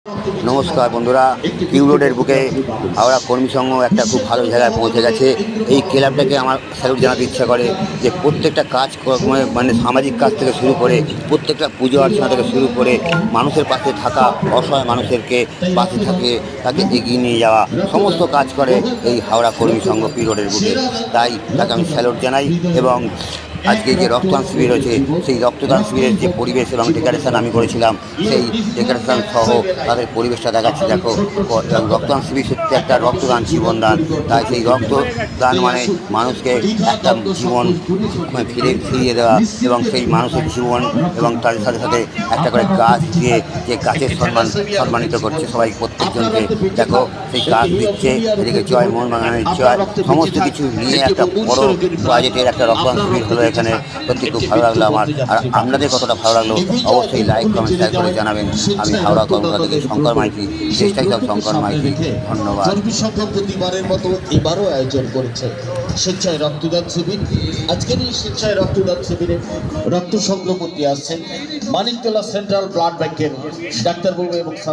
নমস্কার বন্ধুরা, কিউ রোডের বুকে হাওড়া কর্মী সংঘ একটা খুব ভালো জায়গায় পৌঁছে গেছে। এই ক্লাবটাকে আমার স্যালুট জানাতে ইচ্ছা করে যে প্রত্যেকটা কাজ মানে সামাজিক কাজ থেকে শুরু করে প্রত্যেকটা পুজো অর্চনা থেকে শুরু করে মানুষের পাশে থাকা, অসহায় মানুষেরকে পাশে থাকে তাকে এগিয়ে নিয়ে যাওয়া, সমস্ত কাজ করে এই হাওড়া কর্মী সংঘ কিউ রোডের বুকে। তাই তাকে আমি স্যালুট জানাই। এবং আজকে যে রক্তদান শিবির হয়েছে, সেই রক্তদান শিবিরের যে পরিবেশ এবং ডেকোরেশন আমি করেছিলাম, সেই ডেকোরেশন সহ তাদের পরিবেশটা দেখাচ্ছি। দেখো, রক্তদান শিবির সত্যি একটা রক্তদান জীবনদান। তাই সেই রক্তদান মানে মানুষকে একটা জীবন ফিরিয়ে দেওয়া এবং সেই মানুষের জীবন এবং তাদের সাথে সাথে একটা করে গাছ দিয়ে যে গাছের সম্মানিত করছে সবাই, প্রত্যেকজনকে। দেখো, সেই গাছ দিচ্ছে, এদিকে জয় মোহনবাগানের জয়, সমস্ত কিছু নিয়ে একটা বড় বাজেটের একটা রক্তদান শিবির হলো এখানে। সত্যি খুব ভালো লাগলো আমার। আর আপনাদের কতটা ভালো লাগলো অবশ্যই লাইক কমেন্ট শেয়ার করে জানাবেন। আমি হাওড়া কলকাতা থেকে শঙ্কর মাইতি, চেষ্টাই সব শঙ্কর মাইতি। ধন্যবাদ। প্রতিবারের মতো এবারও আয়োজন করেছে স্বেচ্ছায় রক্তদান শিবির। আজকের এই স্বেচ্ছায় রক্তদান শিবিরে রক্ত সংগ্রহ করতে আসছেন মানিকতলা সেন্ট্রাল ব্লাড ব্যাংকের ডাক্তারবাবু এবং